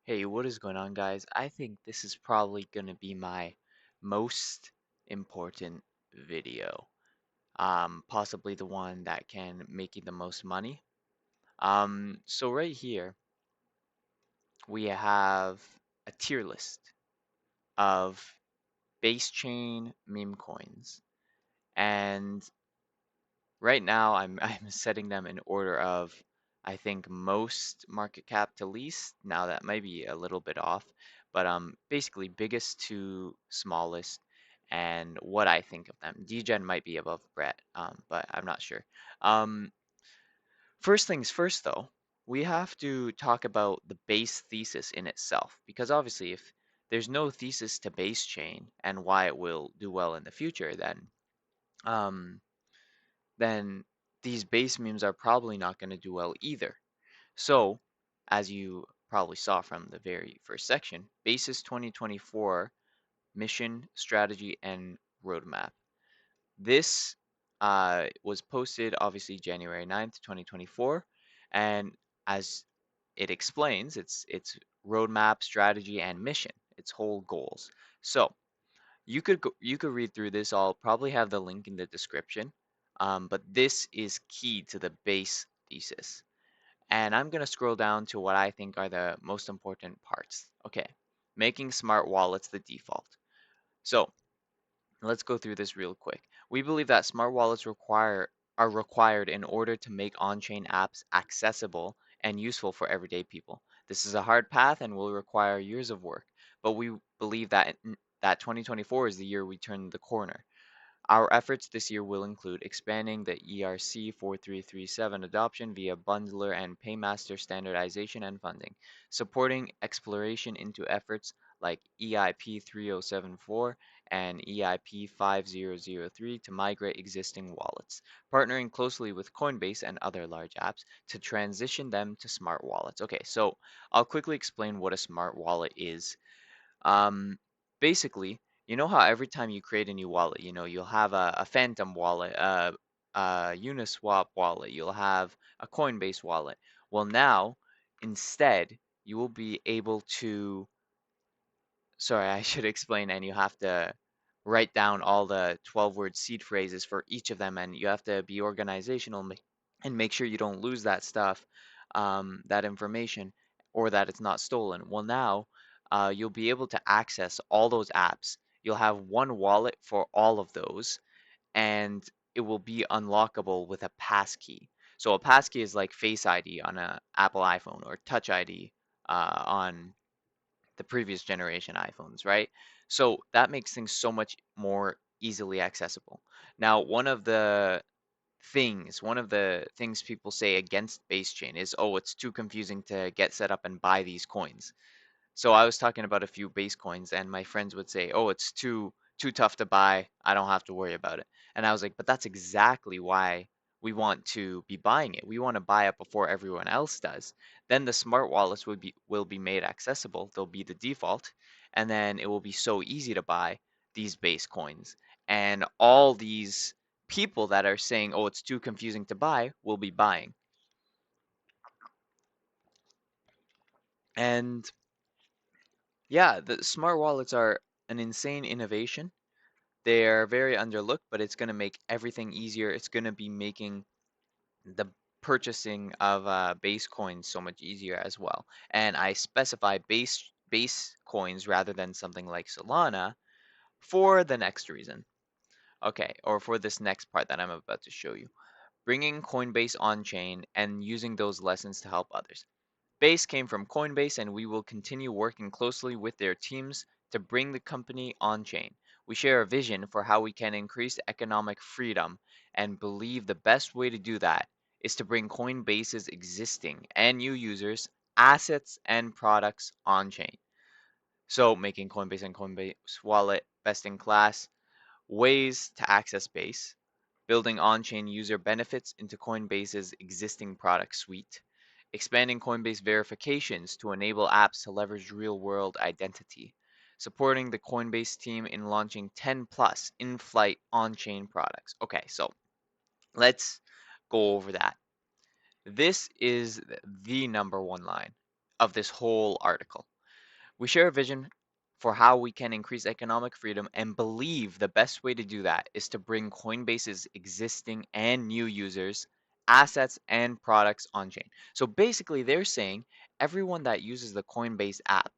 Hey, what is going on, guys? I think this is probably going to be my most important video. Possibly the one that can make you the most money. So right here, we have a tier list of base chain meme coins. And right now, I'm setting them in order of, I think, most market cap to least. Now that might be a little bit off, but basically biggest to smallest, and what I think of them. Degen might be above Brett, but I'm not sure. Um, First things first, though, we have to talk about the base thesis in itself, because obviously, if there's no thesis to base chain and why it will do well in the future, um, then these base memes are probably not going to do well either. So, as you probably saw from the very first section, Basis 2024 mission, strategy, and roadmap. This was posted obviously January 9th, 2024, and as it explains, its roadmap, strategy, and mission, its whole goals. So, you could read through this. I'll probably have the link in the description. But this is key to the base thesis. And I'm gonna scroll down to what I think are the most important parts. Okay, making smart wallets the default. So let's go through this real quick. We believe that smart wallets are required in order to make on-chain apps accessible and useful for everyday people. This is a hard path and will require years of work, but we believe that 2024 is the year we turn the corner. Our efforts this year will include expanding the ERC-4337 adoption via bundler and paymaster standardization and funding, supporting exploration into efforts like EIP-3074 and EIP-5003 to migrate existing wallets, partnering closely with Coinbase and other large apps to transition them to smart wallets. Okay, so I'll quickly explain what a smart wallet is. Um, Basically, you know how every time you create a new wallet, you'll have a Phantom wallet, a Uniswap wallet, you'll have a Coinbase wallet. Well, now, instead, you will be able to, sorry, I should explain, and you have to write down all the 12-word seed phrases for each of them, and you have to be organizational and make sure you don't lose that stuff, that information, or that it's not stolen. Well, now you'll be able to access all those apps. You'll have one wallet for all of those, and it will be unlockable with a passkey. So a passkey is like Face ID on a Apple iPhone or Touch ID on the previous generation iPhones, right? So that makes things so much more easily accessible. Now, one of the things people say against base chain is, oh, it's too confusing to get set up and buy these coins. So I was talking about a few base coins, and my friends would say, "Oh, it's too tough to buy. I don't have to worry about it." And I was like, "But that's exactly why we want to be buying it. We want to buy it before everyone else does. Then the smart wallets will be made accessible. They'll be the default, and then it will be so easy to buy these base coins. And all these people that are saying, "Oh, it's too confusing to buy," will be buying. And yeah, the smart wallets are an insane innovation. They're very underlooked, but it's going to make everything easier. It's going to be making the purchasing of base coins so much easier as well. And I specify base coins rather than something like Solana for the next reason. Okay, or for this next part that I'm about to show you. Bringing Coinbase on chain and using those lessons to help others. Base came from Coinbase, and we will continue working closely with their teams to bring the company on chain. We share a vision for how we can increase economic freedom and believe the best way to do that is to bring Coinbase's existing and new users, assets, and products on chain. So, making Coinbase and Coinbase Wallet best in class, ways to access Base, building on-chain user benefits into Coinbase's existing product suite, expanding Coinbase verifications to enable apps to leverage real-world identity, supporting the Coinbase team in launching 10 plus in-flight on-chain products. Okay, so let's go over that. This is the number one line of this whole article. We share a vision for how we can increase economic freedom and believe the best way to do that is to bring Coinbase's existing and new users, assets, and products on chain. So basically, they're saying everyone that uses the Coinbase app,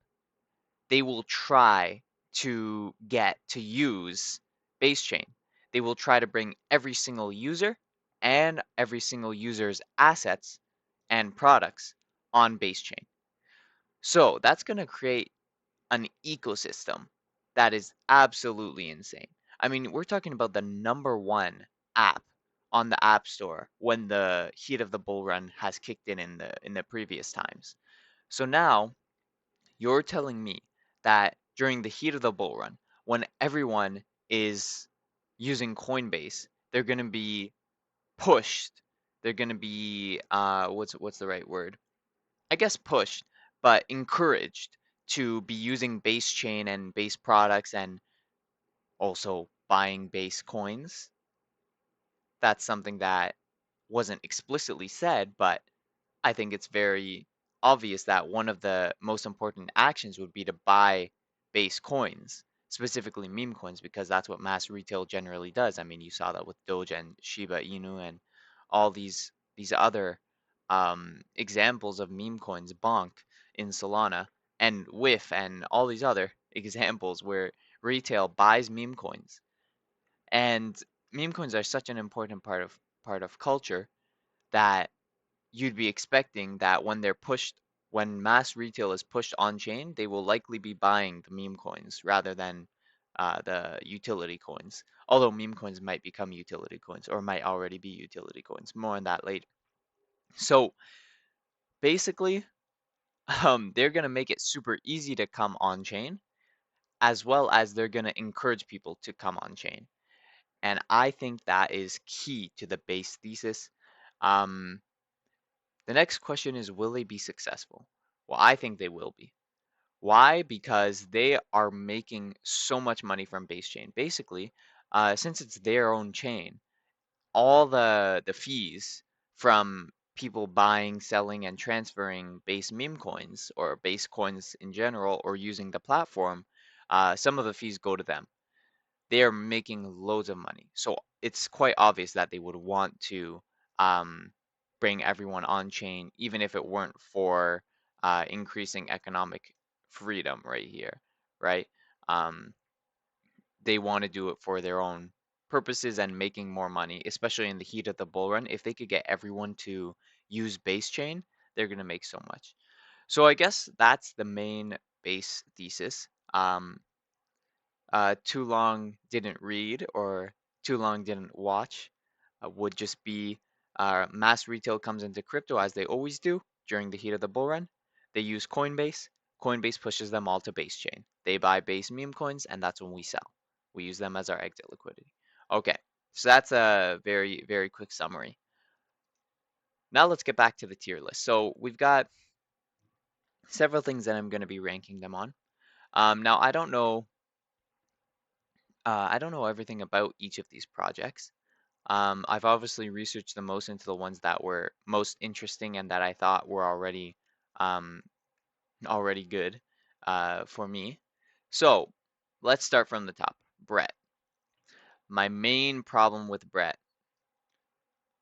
they will try to get to use Base Chain. They will try to bring every single user and every single user's assets and products on Base Chain. So that's going to create an ecosystem that is absolutely insane. I mean, we're talking about the number one app on the App Store when the heat of the bull run has kicked in the previous times. So now you're telling me that during the heat of the bull run, when everyone is using Coinbase, they're going to be pushed. They're going to be what's the right word? I guess pushed, but encouraged to be using base chain and base products and also buying base coins. That's something that wasn't explicitly said, but I think it's very obvious that one of the most important actions would be to buy base coins, specifically meme coins, because that's what mass retail generally does. I mean, you saw that with Doge and Shiba Inu and all these other examples of meme coins, Bonk in Solana, and WIF and all these other examples where retail buys meme coins. And meme coins are such an important part of culture that you'd be expecting that when mass retail is pushed on chain, they will likely be buying the meme coins rather than the utility coins. Although meme coins might become utility coins or might already be utility coins. More on that later. So basically, they're gonna make it super easy to come on chain, as well as they're gonna encourage people to come on chain. And I think that is key to the base thesis. Um, The next question is, will they be successful? Well, I think they will be. Why? Because they are making so much money from base chain. Basically, since it's their own chain, all the fees from people buying, selling, and transferring base meme coins or base coins in general, or using the platform, some of the fees go to them. They are making loads of money. So it's quite obvious that they would want to um, bring everyone on chain, even if it weren't for increasing economic freedom right here, right? Um, they want to do it for their own purposes and making more money, especially in the heat of the bull run. If they could get everyone to use base chain, they're going to make so much. So I guess that's the main base thesis. Too long didn't read or too long didn't watch would just be mass retail comes into crypto as they always do during the heat of the bull run. They use Coinbase. Coinbase pushes them all to base chain. They buy base meme coins, and that's when we sell. We use them as our exit liquidity. Okay, so that's a very, very quick summary. Now let's get back to the tier list. So we've got several things that I'm going to be ranking them on. Now I don't know everything about each of these projects. I've obviously researched the most into the ones that were most interesting and that I thought were um, already good for me. So let's start from the top. Brett. My main problem with Brett.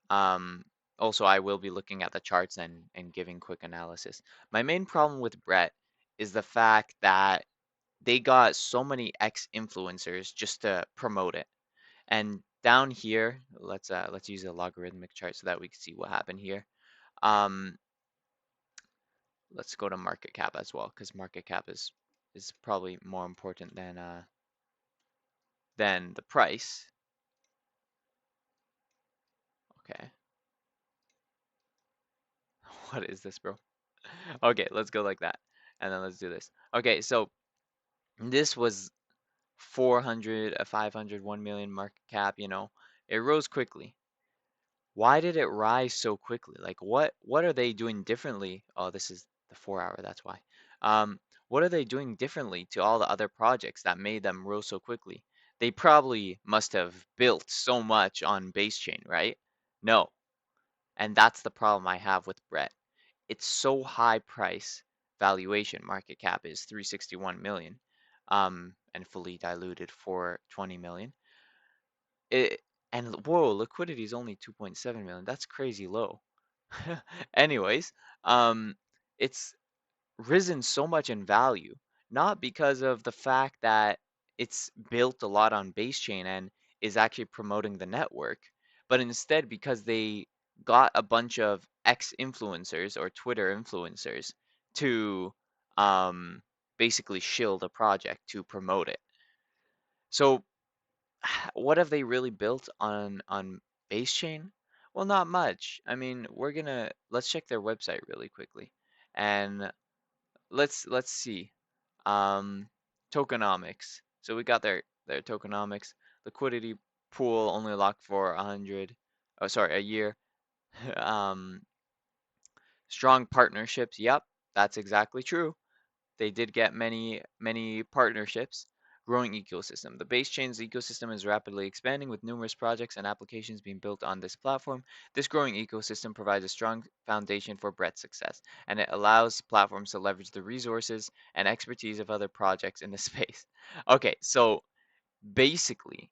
Um, Also, I will be looking at the charts and giving quick analysis. My main problem with Brett is the fact that they got so many ex-influencers just to promote it. And down here, let's use a logarithmic chart so that we can see what happened here. Um, let's go to market cap as well, because market cap is probably more important than the price. Okay. What is this, bro? Okay, let's go like that. And then let's do this. Okay, so this was 400, a 500, 1 million market cap, It rose quickly. Why did it rise so quickly? Like what are they doing differently? Oh, this is the 4 hour, that's why. What are they doing differently to all the other projects that made them rose so quickly? They probably must have built so much on base chain, right? No. And that's the problem I have with Brett. It's so high price valuation. Market cap is 361 million, and fully diluted for 20 million. It and whoa, liquidity is only 2.7 million. That's crazy low. Anyways, it's risen so much in value, not because of the fact that it's built a lot on base chain and is actually promoting the network, but instead because they got a bunch of ex influencers or Twitter influencers to um, basically shill the project to promote it. So what have they really built on base chain? Well, not much. I mean, let's check their website really quickly, and let's see. Um, Tokenomics. So we got their tokenomics. Liquidity pool only locked for 100. Oh, sorry, a year. um, Strong partnerships. Yep, that's exactly true. They did get many partnerships. Growing ecosystem. The base chain's ecosystem is rapidly expanding with numerous projects and applications being built on this platform. This growing ecosystem provides a strong foundation for Brett's success, and it allows platforms to leverage the resources and expertise of other projects in the space. Okay, so basically,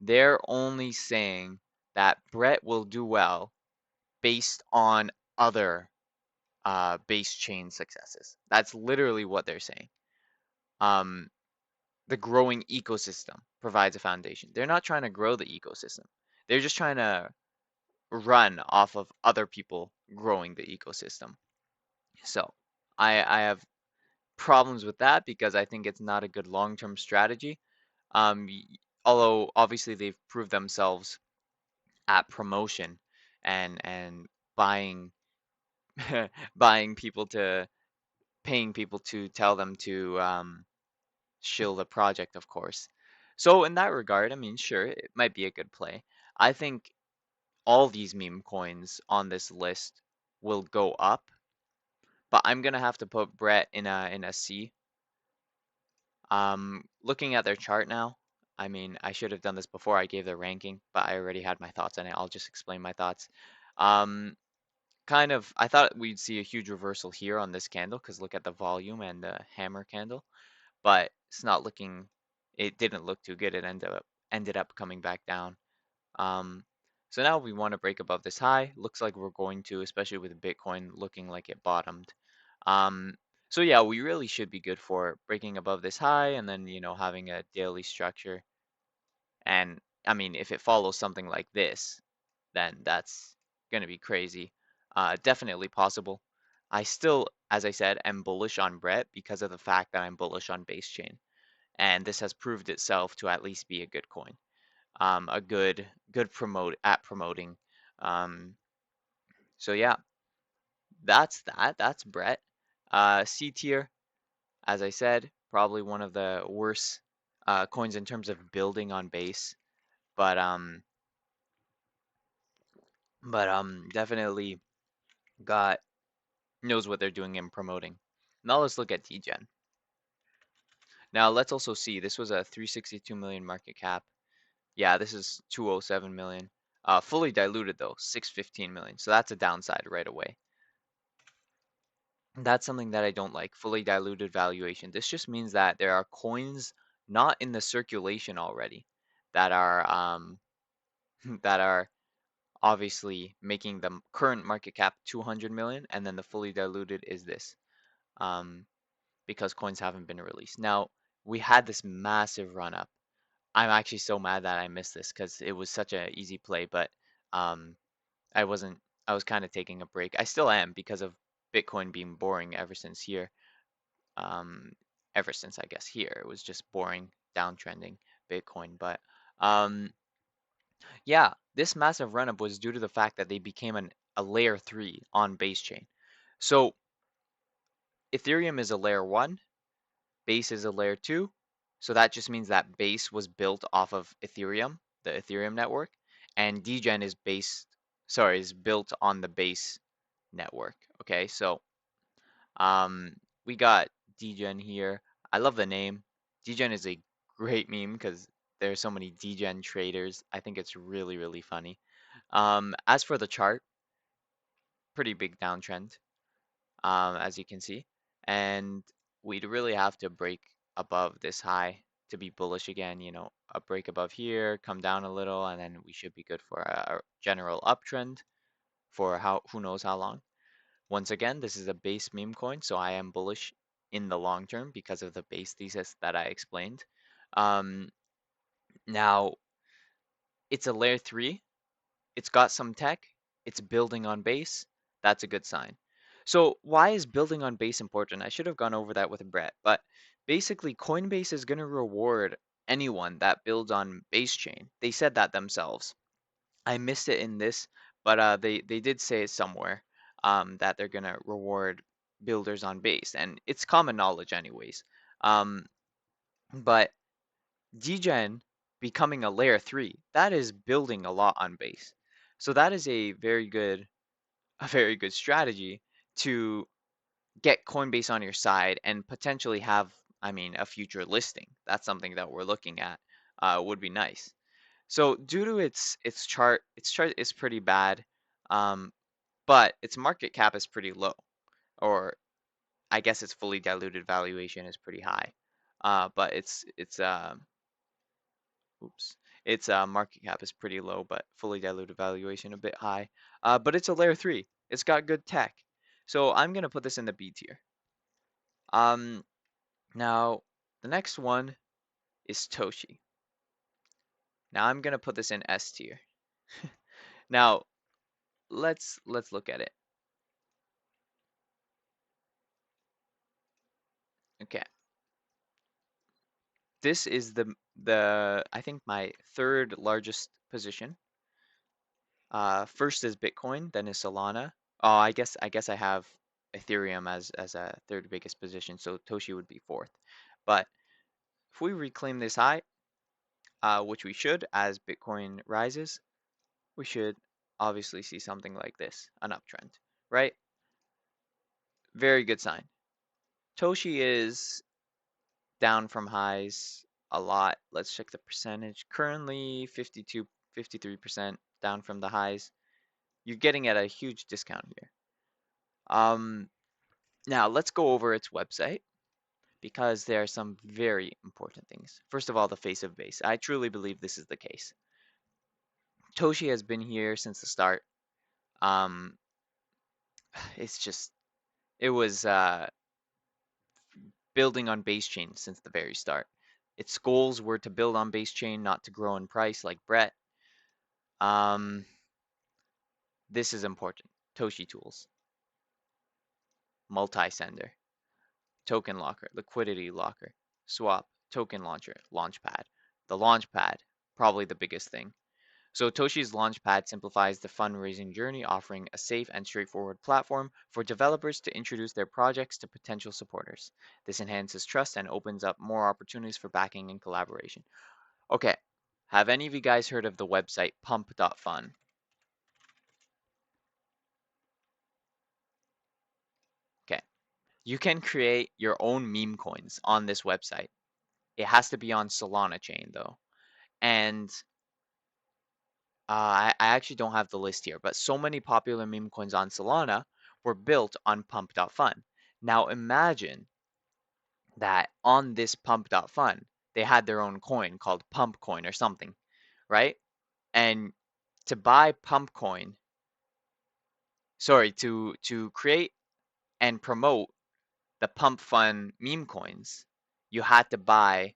they're only saying that Brett will do well based on other base chain successes. That's literally what they're saying. Um, the growing ecosystem provides a foundation. They're not trying to grow the ecosystem. They're just trying to run off of other people growing the ecosystem. So I have problems with that because I think it's not a good long-term strategy. Although obviously they've proved themselves at promotion and buying buying people to paying people to tell them to shill the project, of course. So in that regard, I mean, sure, it might be a good play. I think all these meme coins on this list will go up, but I'm gonna have to put Brett in a C. Looking at their chart now, I mean, I should have done this before I gave the ranking, but I already had my thoughts on it. I'll just explain my thoughts. Um, I thought we'd see a huge reversal here on this candle because look at the volume and the hammer candle, but it's not looking. It didn't look too good. It ended up coming back down. Um, so now we want to break above this high. Looks like we're going to, especially with Bitcoin looking like it bottomed. Um, so yeah, we really should be good for breaking above this high and then, having a daily structure. And I mean, if it follows something like this, then that's gonna be crazy. Definitely possible. I still, as I said, am bullish on Brett because of the fact that I'm bullish on base chain, and this has proved itself to at least be a good coin, a good promoting. Um, so yeah, that's that. That's Brett. C tier, as I said, probably one of the worst coins in terms of building on base, but definitely got knows what they're doing in promoting. Now let's look at Dgen. Now let's also see this was a 362 million market cap. Yeah, this is 207 million. Fully diluted though, 615 million. So that's a downside right away. That's something that I don't like. Fully diluted valuation. This just means that there are coins not in the circulation already that are that are obviously making the current market cap 200 million, and then the fully diluted is this. Um, because coins haven't been released. Now, we had this massive run up. I'm actually so mad that I missed this because it was such an easy play, but um, I wasn't, I was kind of taking a break. I still am because of Bitcoin being boring ever since here. Um, Ever since I guess here, it was just boring, downtrending Bitcoin. But um, yeah, this massive run up was due to the fact that they became a layer three on base chain. So Ethereum is a layer one, Base is a layer 2. So that just means that Base was built off of Ethereum, the Ethereum network, and Dgen is built on the Base network. Okay, so um, we got Dgen here. I love the name. Dgen is a great meme because there are so many Dgen traders. I think it's really, really funny. As for the chart, pretty big downtrend, as you can see. and we'd really have to break above this high to be bullish again. A break above here, come down a little, and then we should be good for a general uptrend for who knows how long. Once again, this is a base meme coin, so I am bullish in the long term because of the base thesis that I explained. Um, Now, it's a layer 3. It's got some tech. It's building on base. That's a good sign. So why is building on base important? I should have gone over that with Brett, but basically Coinbase is going to reward anyone that builds on base chain. They said that themselves. I missed it in this, but they did say it somewhere, that they're going to reward builders on base, and it's common knowledge anyways. Um, but Degen becoming a layer 3, that is building a lot on base. So that is a very good strategy to get Coinbase on your side and potentially have, I mean, a future listing. That's something that we're looking at. Would be nice. So due to its chart is pretty bad, um, but its market cap is pretty low, or I guess its fully diluted valuation is pretty high. But oops, its market cap is pretty low, but fully diluted valuation a bit high. But it's a layer 3. It's got good tech. So I'm gonna put this in the B tier. Um, Now the next one is Toshi. Now I'm gonna put this in S tier. Now let's look at it. Okay, this is the I think my third largest position. First is Bitcoin, then is Solana. Oh, I guess I have Ethereum as a third biggest position, so Toshi would be fourth. But if we reclaim this high, which we should as Bitcoin rises, we should obviously see something like this, an uptrend, right? Very good sign. Toshi is down from highs a lot. Let's check the percentage. Currently 52, 53% down from the highs. You're getting at a huge discount here. Um, Now let's go over its website because there are some very important things. First of all, the face of base. I truly believe this is the case. Toshi has been here since the start. Um, it's just it was building on base chain since the very start. Its goals were to build on base chain, not to grow in price like Brett. Um, this is important. Toshi tools, multi-sender, token locker, liquidity locker, swap, token launcher, launchpad. The launchpad, probably the biggest thing. So Toshi's Launchpad simplifies the fundraising journey, offering a safe and straightforward platform for developers to introduce their projects to potential supporters. This enhances trust and opens up more opportunities for backing and collaboration. Okay, have any of you guys heard of the website pump.fun? Okay, you can create your own meme coins on this website. It has to be on Solana chain though. And I actually don't have the list here, but so many popular meme coins on Solana were built on pump.fun. Now imagine that on this pump.fun, they had their own coin called pump coin or something, right? And to buy pump coin, sorry, to create and promote the pump fun meme coins, you had to buy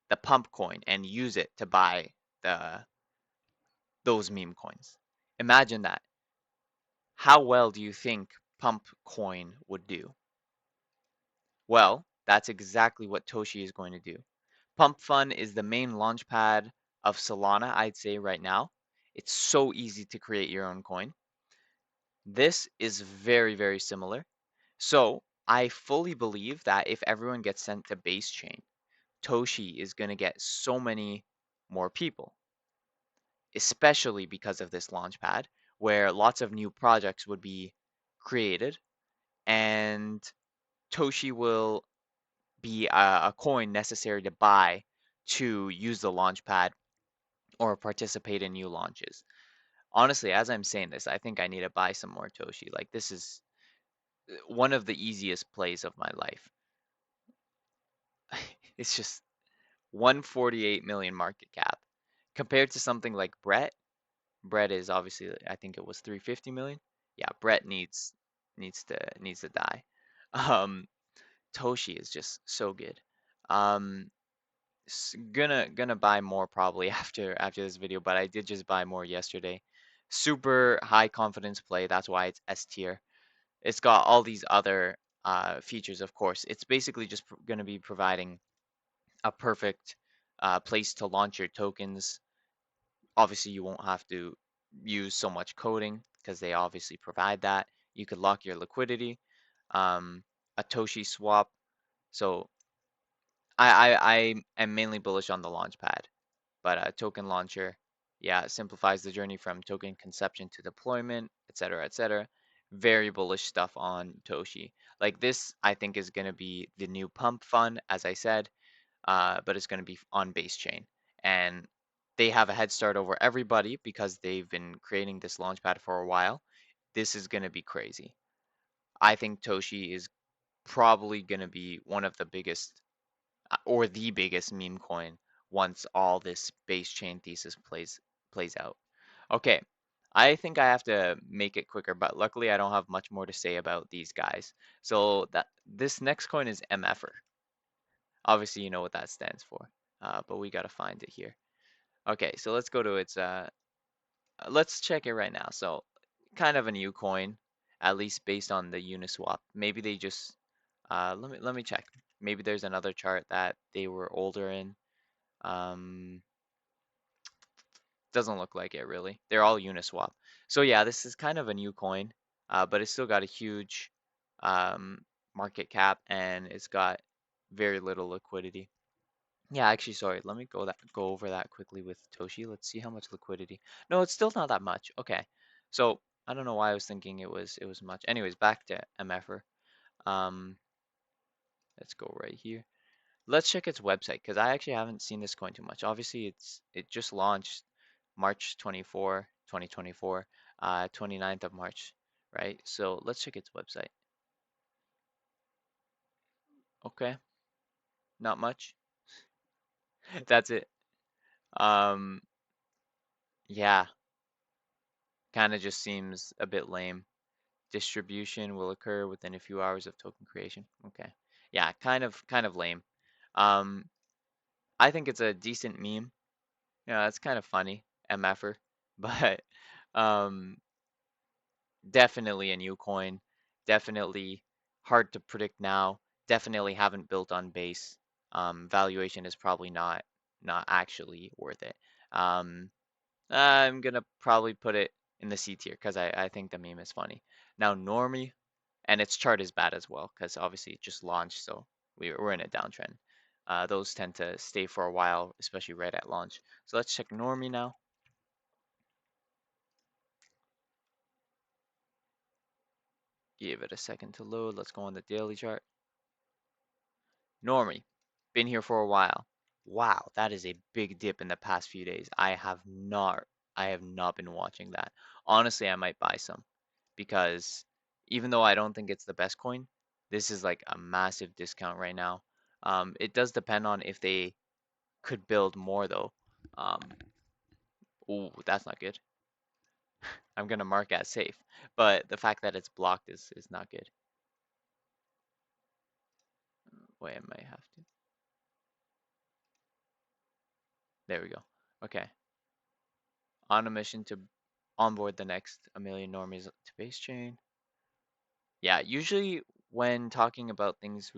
the pump coin and use it to buy the those meme coins. Imagine that. How well do you think pump coin would do? Well, that's exactly what Toshi is going to do. Pump Fun is the main launchpad of Solana, I'd say right now. It's so easy to create your own coin. This is very, very similar. So I fully believe that if everyone gets sent to base chain, Toshi is going to get so many more people, especially because of this launchpad, where lots of new projects would be created, and Toshi will be a coin necessary to buy to use the launchpad or participate in new launches. Honestly, as I'm saying this, I think I need to buy some more Toshi. Like one of the easiest plays of my life. It's just 148 million market cap compared to something like Brett. Brett is obviously, I think it was 350 million. Yeah, Brett needs to die. Um, Toshi is just so good. Um, gonna buy more probably after this video, but I did just buy more yesterday. Super high confidence play. That's why it's S tier. It's got all these other features, of course. It's basically just gonna be providing a perfect place to launch your tokens. Obviously, you won't have to use so much coding because they obviously provide that. You could lock your liquidity, um, a Toshi swap. So I am mainly bullish on the launchpad, but token launcher, yeah, it simplifies the journey from token conception to deployment, etc., etc. Very bullish stuff on Toshi. Like this, I think is going to be the new pump fund, as I said, but it's going to be on base chain. And they have a head start over everybody because they've been creating this launchpad for a while. This is going to be crazy. I think Toshi is probably going to be one of the biggest or the biggest meme coin once all this base chain thesis plays out. Okay, I think I have to make it quicker, but luckily I don't have much more to say about these guys. So that this next coin is MFer. Obviously, you know what that stands for, but we gotta find it here. Okay, so let's go to its. Let's check it right now. So, kind of a new coin, at least based on the Uniswap. Maybe they just. Let me check. Maybe there's another chart that they were older in. Um, doesn't look like it really. They're all Uniswap. So yeah, this is kind of a new coin, but it's still got a huge um, market cap and it's got very little liquidity. Yeah, actually, sorry. Let me go over that quickly with Toshi. Let's see how much liquidity. No, it's still not that much. Okay. So, I don't know why I was thinking it was much. Anyways, back to MFR. Um, let's go right here. Let's check its website because I actually haven't seen this coin too much. Obviously, it just launched March 24, 2024, 29th of March, right? So, let's check its website. Okay, not much. That's it. Um, yeah, kind of just seems a bit lame. Distribution will occur within a few hours of token creation. Okay. Yeah, kind of lame. Um, I think it's a decent meme. Yeah, it's kind of funny, MFer, but um, definitely a new coin. Definitely hard to predict now. Definitely haven't built on base. Valuation is probably not actually worth it. Um, I'm gonna probably put it in the C tier because I think the meme is funny. Now Normie, and its chart is bad as well because obviously it just launched, so we're in a downtrend. Those tend to stay for a while, especially right at launch. So let's check Normie now. Give it a second to load. Let's go on the daily chart. Normie, been here for a while. Wow, that is a big dip in the past few days. I have not been watching that. Honestly, I might buy some because even though I don't think it's the best coin, this is like a massive discount right now. It does depend on if they could build more though. Um, ooh, that's not good. I'm gonna mark as safe, but the fact that it's blocked is not good. Wait, I might have to. There we go. Okay. On a mission to onboard the next a million normies to base chain. Yeah, usually when talking about things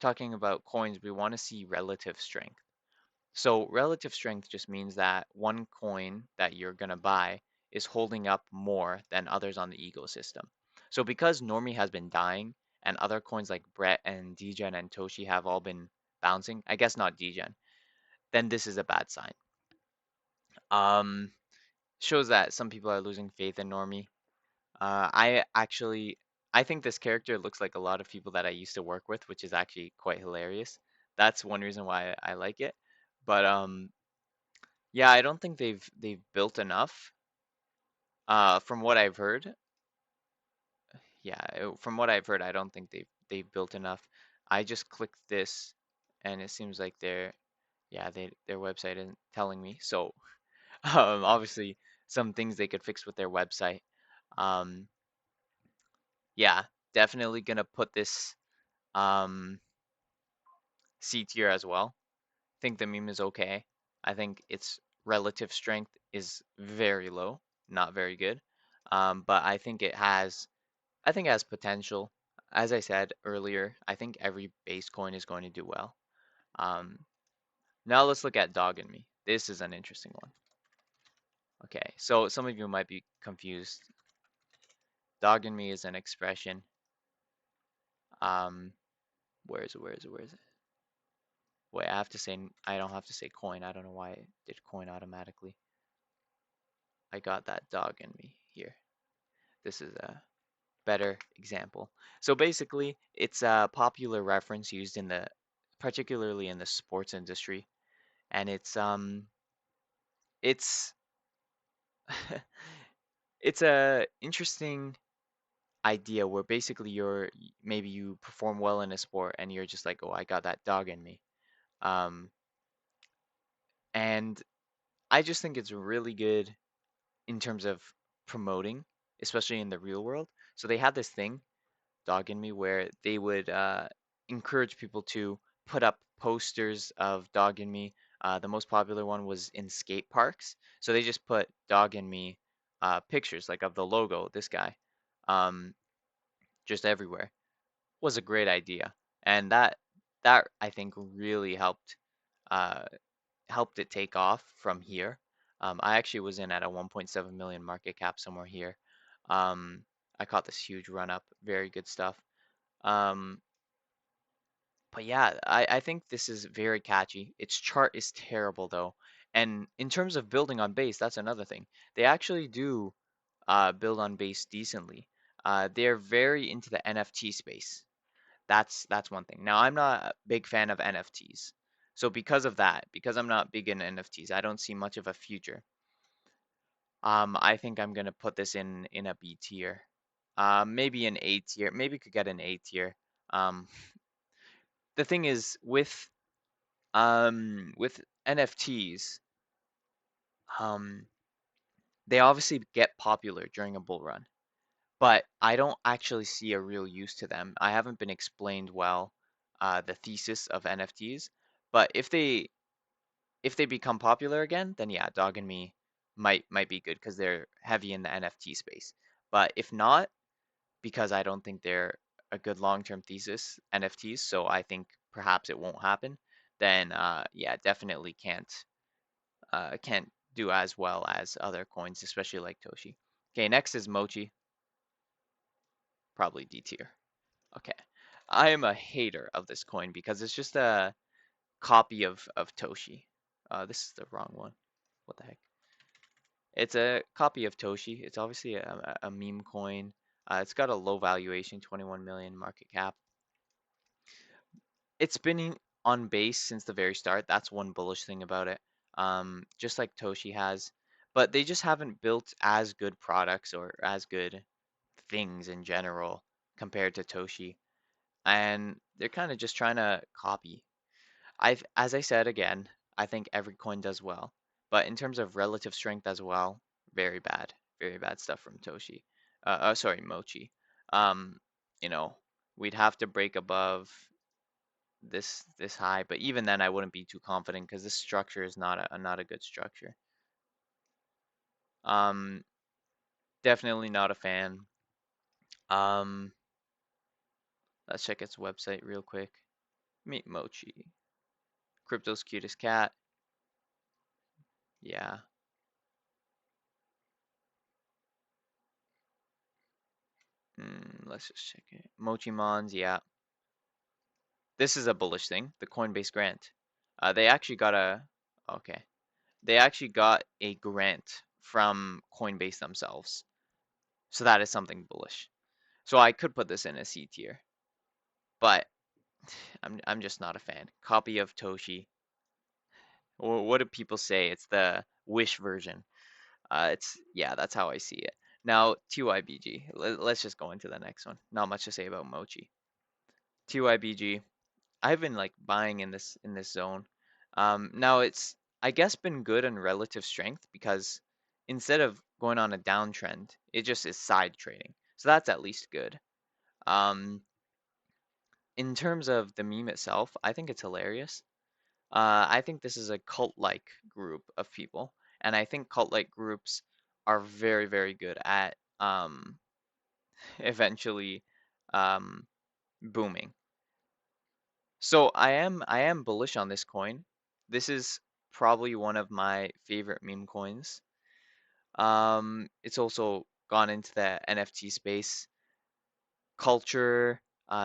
talking about coins, we want to see relative strength. So relative strength just means that one coin that you're gonna buy is holding up more than others on the ecosystem. So because Normie has been dying and other coins like Brett and Degen and Toshi have all been bouncing, I guess not Degen, then this is a bad sign. Um, shows that some people are losing faith in Normie. I think this character looks like a lot of people that I used to work with, which is actually quite hilarious. That's one reason why I like it. But yeah, I don't think they've built enough. From what I've heard, yeah, from what I've heard, I don't think they've built enough. I just clicked this, and it seems like yeah, their website isn't telling me. So obviously some things they could fix with their website. Um, yeah, definitely gonna put this um C tier as well. Think the meme is okay. I think its relative strength is very low, not very good. But I think it has potential. As I said earlier, I think every base coin is going to do well. Um, Now let's look at Dog and Me. This is an interesting one. Okay, so some of you might be confused. Dog and Me is an expression. Um, where is it? Where is it? Where is it? Wait, I don't have to say coin. I don't know why it did coin automatically. I got that Dog and Me here. This is a better example. So basically, it's a popular reference used in particularly in the sports industry, and it's it's a interesting idea where basically maybe you perform well in a sport and you're just like, oh, I got that dog in me. Um, and I just think it's really good in terms of promoting, especially in the real world. So they had this thing, Dog in Me, where they would encourage people to put up posters of Dog in Me. The most popular one was in skate parks. So they just put Dog in Me pictures, like of the logo, this guy, um, just everywhere. Was a great idea, and that I think really uh, helped it take off from here. I actually was in at a 1.7 million market cap somewhere here. Um, I caught this huge run up, very good stuff. Um, but yeah, I think this is very catchy. Its chart is terrible though, and in terms of building on base, that's another thing. They actually do build on base decently. They're very into the NFT space. That's one thing. Now, I'm not a big fan of NFTs. So because of that, because I'm not big in NFTs, I don't see much of a future. I think I'm gonna put this in a B tier. Maybe an A tier. Maybe could get an A tier. Um, the thing is with NFTs, um, they obviously get popular during a bull run, but I don't actually see a real use to them. I haven't been explained well the thesis of NFTs, but if they become popular again, then yeah, Dog and Me might be good because they're heavy in the NFT space. But if not, because I don't think they're a good long-term thesis NFTs, so I think perhaps it won't happen, then yeah, definitely can't do as well as other coins, especially like Toshi. Okay, next is Mochi, probably D tier. Okay. I am a hater of this coin because it's just a copy of Toshi. This is the wrong one. What the heck? It's a copy of Toshi. It's obviously a meme coin. It's got a low valuation, 21 million market cap. It's been on base since the very start. That's one bullish thing about it. Just like Toshi has, but they just haven't built as good products or as good things in general compared to Toshi, and they're kind of just trying to copy. As I said again, I think every coin does well, but in terms of relative strength as well, very bad stuff from Toshi. Sorry, Mochi. Um, you know, we'd have to break above this high, but even then, I wouldn't be too confident because this structure is not a good structure. Um, Definitely not a fan. Um, let's check its website real quick. Meet Mochi. Crypto's cutest cat. Yeah. Let's just check it. Mochi Mons, yeah. This is a bullish thing. The Coinbase grant. They actually got a okay. They actually got a grant from Coinbase themselves. So that is something bullish. So I could put this in a C tier, but I'm just not a fan. Copy of Toshi. What do people say? It's the Wish version. It's yeah, that's how I see it. Now, TYBG. Let's just go into the next one. Not much to say about Mochi. TYBG. I've been like buying in this zone. Now it's I guess been good on relative strength because instead of going on a downtrend, it just is side trading. So that's at least good. Um, in terms of the meme itself, I think it's hilarious. I think this is a cult-like group of people, and I think cult-like groups are very, very good at eventually um, booming. So I am bullish on this coin. This is probably one of my favorite meme coins. It's also gone into the NFT space. Culture,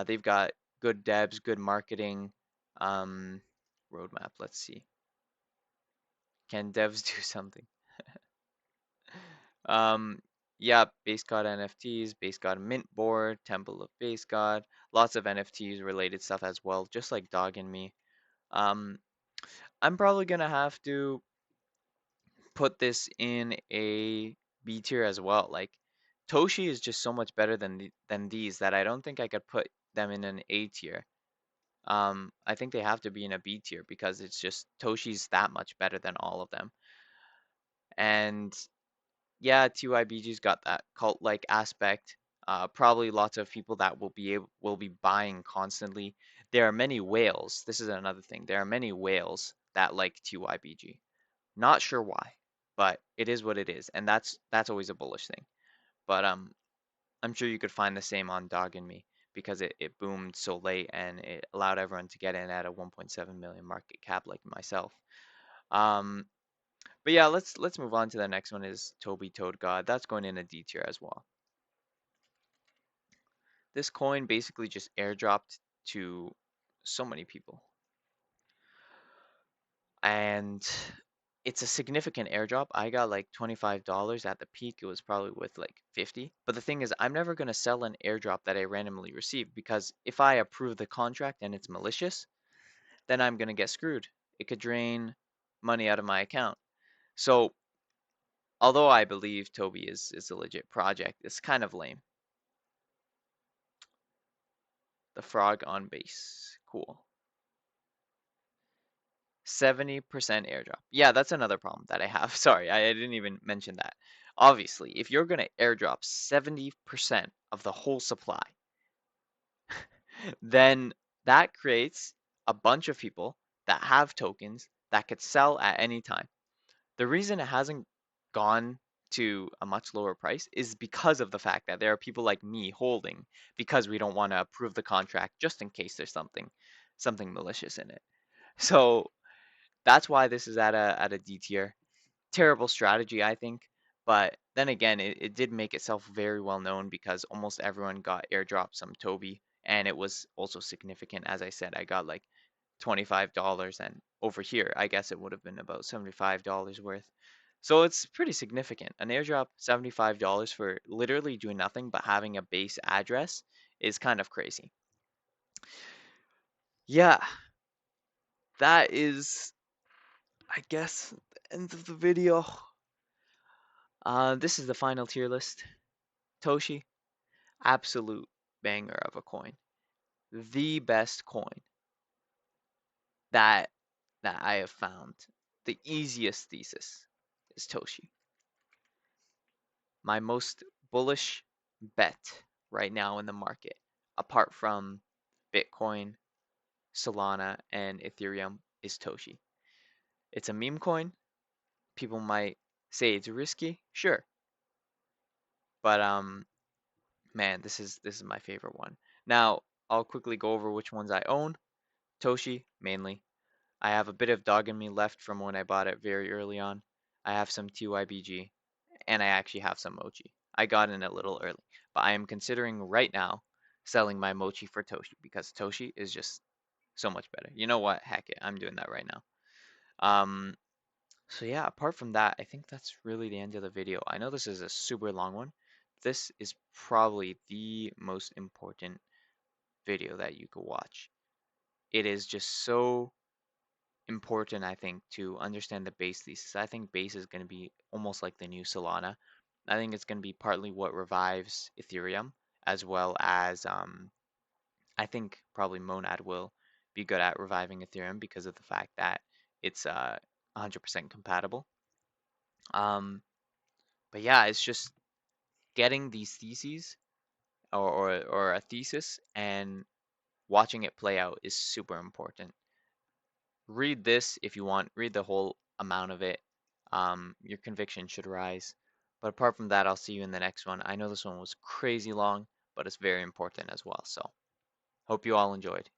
they've got good devs, good marketing. Um, roadmap, let's see. Can devs do something? Um, yeah, Base God NFTs, Base God Mint Board, Temple of Base God, lots of NFTs related stuff as well, just like Dog and Me. Um, I'm probably gonna have to put this in a B tier as well. Like Toshi is just so much better than these that I don't think I could put them in an A tier. I think they have to be in a B tier because it's just Toshi's that much better than all of them. And yeah, TYBG's got that cult-like aspect. Probably lots of people that will be buying constantly. There are many whales. This is another thing. There are many whales that like TYBG. Not sure why, but it is what it is, and that's always a bullish thing. But I'm sure you could find the same on Dog and Me because it boomed so late and it allowed everyone to get in at a 1.7 million market cap like myself. Um, but yeah, let's move on to the next one is Toby Toad God. That's going in a D tier as well. This coin basically just airdropped to so many people. And it's a significant airdrop. I got like $25 at the peak. It was probably worth like 50. But the thing is, I'm never going to sell an airdrop that I randomly received because if I approve the contract and it's malicious, then I'm going to get screwed. It could drain money out of my account. So, although I believe Toby is a legit project, it's kind of lame. The frog on base. Cool. 70% airdrop. Yeah, that's another problem that I have. Sorry, I didn't even mention that. Obviously, if you're going to airdrop 70% of the whole supply, then that creates a bunch of people that have tokens that could sell at any time. The reason it hasn't gone to a much lower price is because of the fact that there are people like me holding because we don't want to approve the contract just in case there's something malicious in it. So that's why this is at a D tier. Terrible strategy, I think. But then again, it did make itself very well known because almost everyone got airdropped some Toby, and it was also significant. As I said, I got like $25, and over here, I guess it would have been about $75 worth. So it's pretty significant. An airdrop $75 for literally doing nothing but having a base address is kind of crazy. Yeah, that is, I guess, the end of the video. This is the final tier list. Toshi, absolute banger of a coin. The best coin that I have found. The easiest thesis is Toshi. My most bullish bet right now in the market, apart from Bitcoin, Solana, and Ethereum, is Toshi. It's a meme coin. People might say it's risky, sure, but man, this is my favorite one. Now, I'll quickly go over which ones I own. Toshi, mainly. I have a bit of Dog in Me left from when I bought it very early on. I have some TYBG, and I actually have some Mochi. I got in a little early, but I am considering right now selling my Mochi for Toshi because Toshi is just so much better. You know what? Heck it, I'm doing that right now. Um, so yeah, apart from that, I think that's really the end of the video. I know this is a super long one. This is probably the most important video that you could watch. It is just so important, I think, to understand the base thesis. I think base is going to be almost like the new Solana. I think it's going to be partly what revives Ethereum, as well as I think probably Monad will be good at reviving Ethereum because of the fact that it's 100% compatible. Um, but yeah, it's just getting these theses or a thesis and watching it play out is super important. Read this if you want, read the whole amount of it. Your conviction should rise. But apart from that, I'll see you in the next one. I know this one was crazy long, but it's very important as well. So, hope you all enjoyed.